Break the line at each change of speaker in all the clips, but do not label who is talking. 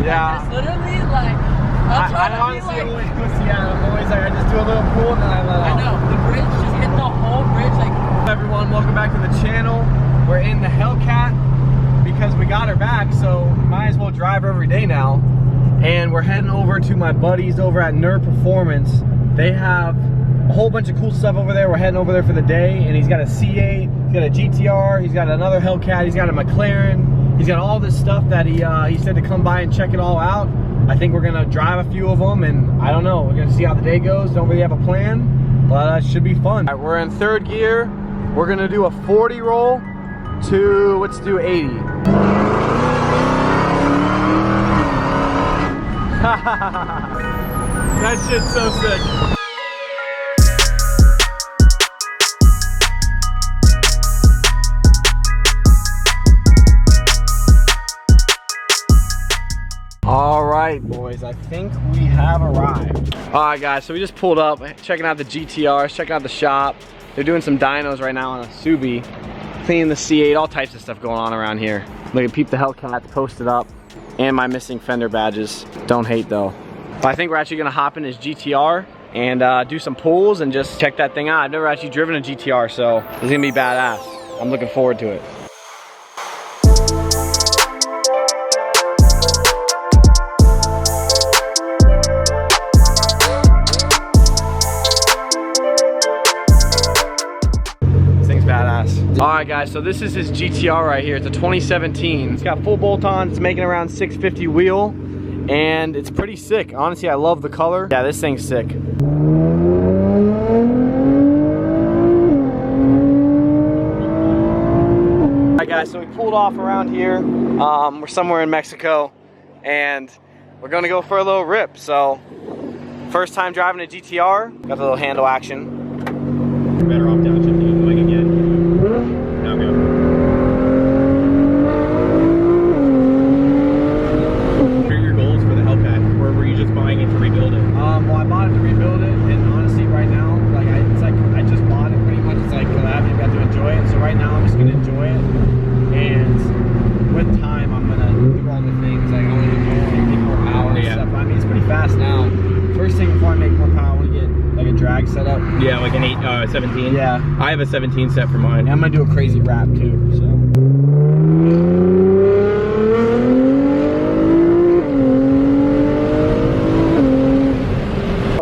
Yeah.
It's literally like,
I honestly always, I'm always like, I just do a little pull and then I let off.
I know, the bridge, just hit the whole bridge like.
Everyone, welcome back to the channel. We're in the Hellcat because we got her back, so might as well drive her every day now. And we're heading over to my buddies over at Nerd Performance. They have a whole bunch of cool stuff over there. We're heading over there for the day, and he's got a C8, he's got a GTR, he's got another Hellcat, he's got a McLaren, he's got all this stuff that he said to come by and check it all out. I think we're gonna drive a few of them, and I don't know, we're gonna see how the day goes. Don't really have a plan, but it should be fun. All right, we're in third gear. We're gonna do a 40 roll to, let's do 80. That shit's so sick. All right, boys, I think we have arrived. All right, guys, so we just pulled up, checking out the GTRs, checking out the shop. They're doing some dynos right now on a Subi, cleaning the C8, all types of stuff going on around here. Look at Peep the Hellcat posted up, and my missing fender badges. Don't hate though. But I think we're actually gonna hop in his GTR and do some pulls and just check that thing out. I've never actually driven a GTR, so it's gonna be badass. I'm looking forward to it. All right, guys, so this is his GTR right here. It's a 2017. It's got full bolt-ons. It's making around 650 wheel, and it's pretty sick. Honestly, I love the color. Yeah, this thing's sick. All right, guys, so we pulled off around here. We're somewhere in Mexico, and we're gonna go for a little rip. So, first time driving a GTR. Got the little handle action.
You're better off downshifting going again. Now go. What are your goals for the Hellcat? Or were you just buying it to rebuild it?
Well, I bought it to rebuild it, and honestly, right now, like it's like I just bought it pretty much. It's like I haven't got to enjoy it, so right now I'm just gonna enjoy it. And with time, I'm gonna do all the things like I want to do, make more power and stuff. I mean, it's pretty fast now. First thing before I make more power, I want to get like a drag setup.
Yeah, like an 17.
Yeah,
I have a 17 set for mine.
and I'm gonna do a crazy wrap too. So.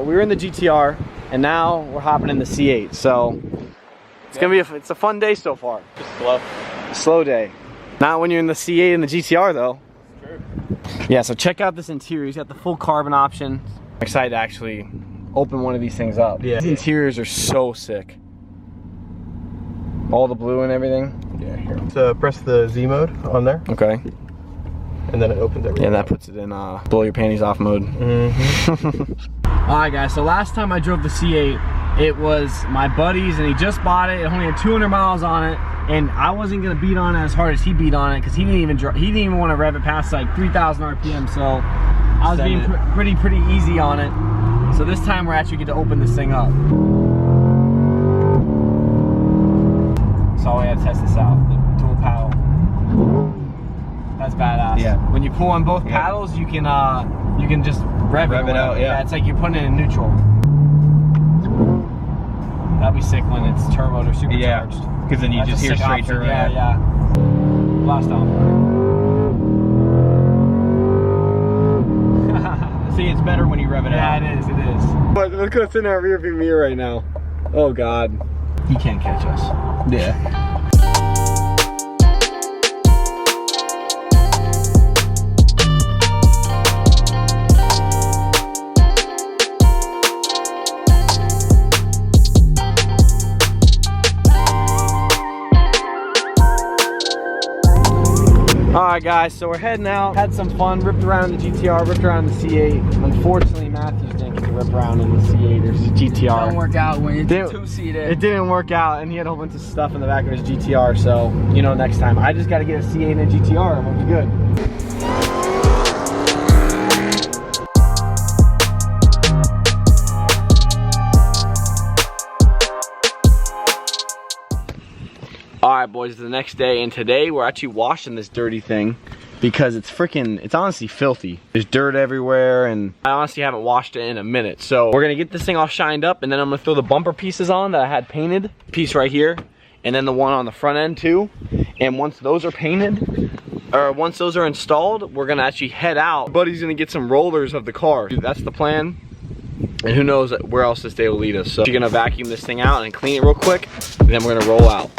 We were in the GTR, and now we're hopping in the C8. So it's gonna be it's a fun day so far.
Just slow.
A slow day. Not when you're in the C8 and the GTR though.
True.
Yeah. So check out this interior. He's got the full carbon option. I'm excited to actually open one of these things up.
Yeah.
These interiors are so sick. All the blue and everything.
Yeah, here. So press the Z mode on there,
Okay.
and then it opens everything.
Yeah, that puts it in blow your panties off mode. Alright guys, so last time I drove the C8, it was my buddy's and he just bought it. It only had 200 miles on it, and I wasn't gonna beat on it as hard as he beat on it because he didn't even want to rev it past like 3,000 RPM. So I was being pretty easy on it. So this time we're actually going to open this thing up. So we had to test this out, the dual paddle. That's badass.
Yeah.
When you pull on both paddles, you can just rev it
out. Yeah.
It's like you're putting it in neutral. That'd be sick when it's turboed or supercharged.
Yeah, because then you just hear straight turbo.
Yeah. Blast off.
See, it's better when you rev it out.
Yeah, it is. But look what's in our rearview mirror right now. Oh God. He can't catch us.
Yeah.
Alright guys, so we're heading out. Had some fun, ripped around the GTR, ripped around the C8. Unfortunately, Matthew's didn't get to rip around in the C8 or GTR.
Don't work out when it's two-seated.
It didn't work out, and he had a whole bunch of stuff in the back of his GTR, so, you know, next time. I just gotta get a C8 and a GTR, and we'll be good. Alright boys, it's the next day, and today we're actually washing this dirty thing. because it's honestly filthy. There's dirt everywhere, and I honestly haven't washed it in a minute. So we're gonna get this thing all shined up, and then I'm gonna throw the bumper pieces on that I had painted. Piece right here, and then the one on the front end too. And once those are painted, or once those are installed, we're gonna actually head out. Buddy's gonna get some rollers of the car. That's the plan. And who knows where else this day will lead us. So we're gonna vacuum this thing out and clean it real quick, and then we're gonna roll out.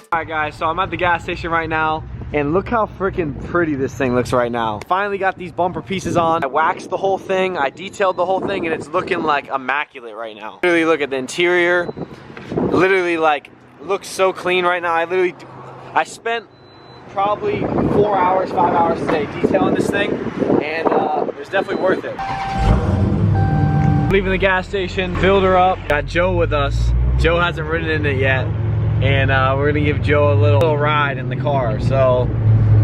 Alright guys, so I'm at the gas station right now, and look how freaking pretty this thing looks right now. Finally got these bumper pieces on. I waxed the whole thing, I detailed the whole thing, and it's looking like immaculate right now. Literally look at the interior. Literally like, looks so clean right now. I spent probably 4 hours, 5 hours today detailing this thing, and it was definitely worth it. Leaving the gas station, filled her up. Got Joe with us. Joe hasn't ridden in it yet. And we're gonna give Joe a little ride in the car. So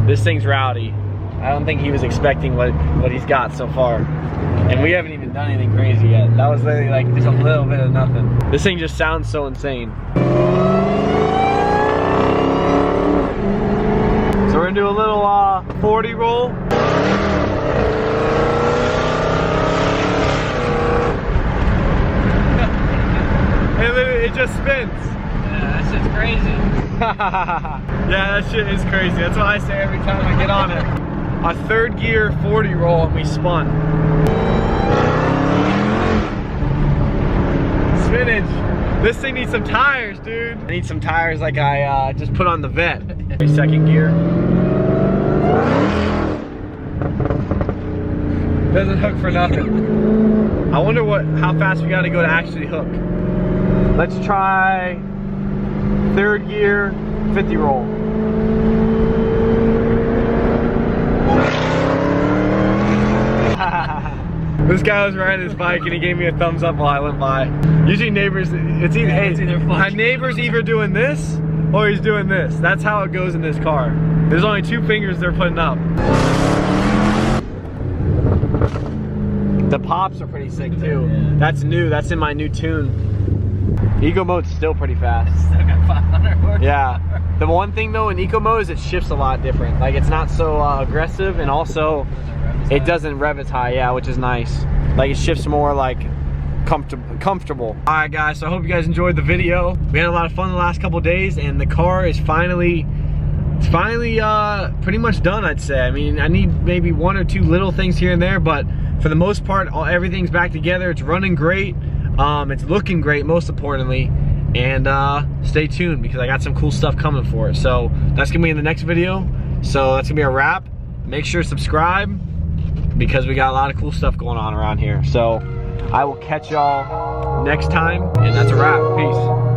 this thing's rowdy. I don't think he was expecting what he's got so far. And we haven't even done anything crazy yet. That was literally like just a little bit of nothing. This thing just sounds so insane. So we're gonna do a little 40 roll. It just spins.
That shit's crazy.
Yeah, that shit is crazy. That's what I say every time I get on it. A third gear 40 roll and we spun. Spinach. This thing needs some tires, dude. I need some tires like I just put on the Vet. Second gear. Doesn't hook for nothing. I wonder how fast we gotta go to actually hook. Let's try third gear, 50 roll. This guy was riding his bike and he gave me a thumbs up while I went by. Usually neighbors, it's either my neighbor's either doing this or he's doing this. That's how it goes in this car. There's only 2 fingers they're putting up. The pops are pretty sick too. Yeah. That's new, that's in my new tune. Eco mode's still pretty fast.
Still got 500 horsepower.
Yeah. The one thing though in eco mode is it shifts a lot different. Like it's not so aggressive, and also it doesn't rev as high, yeah, which is nice. Like it shifts more like comfortable. All right guys, so I hope you guys enjoyed the video. We had a lot of fun the last couple days, and the car is finally pretty much done, I'd say. I mean, I need maybe 1 or 2 little things here and there, but for the most part, everything's back together. It's running great. It's looking great, most importantly, and stay tuned because I got some cool stuff coming for it. So that's gonna be in the next video. So that's gonna be a wrap. Make sure to subscribe because we got a lot of cool stuff going on around here. So I will catch y'all next time, and that's a wrap. Peace.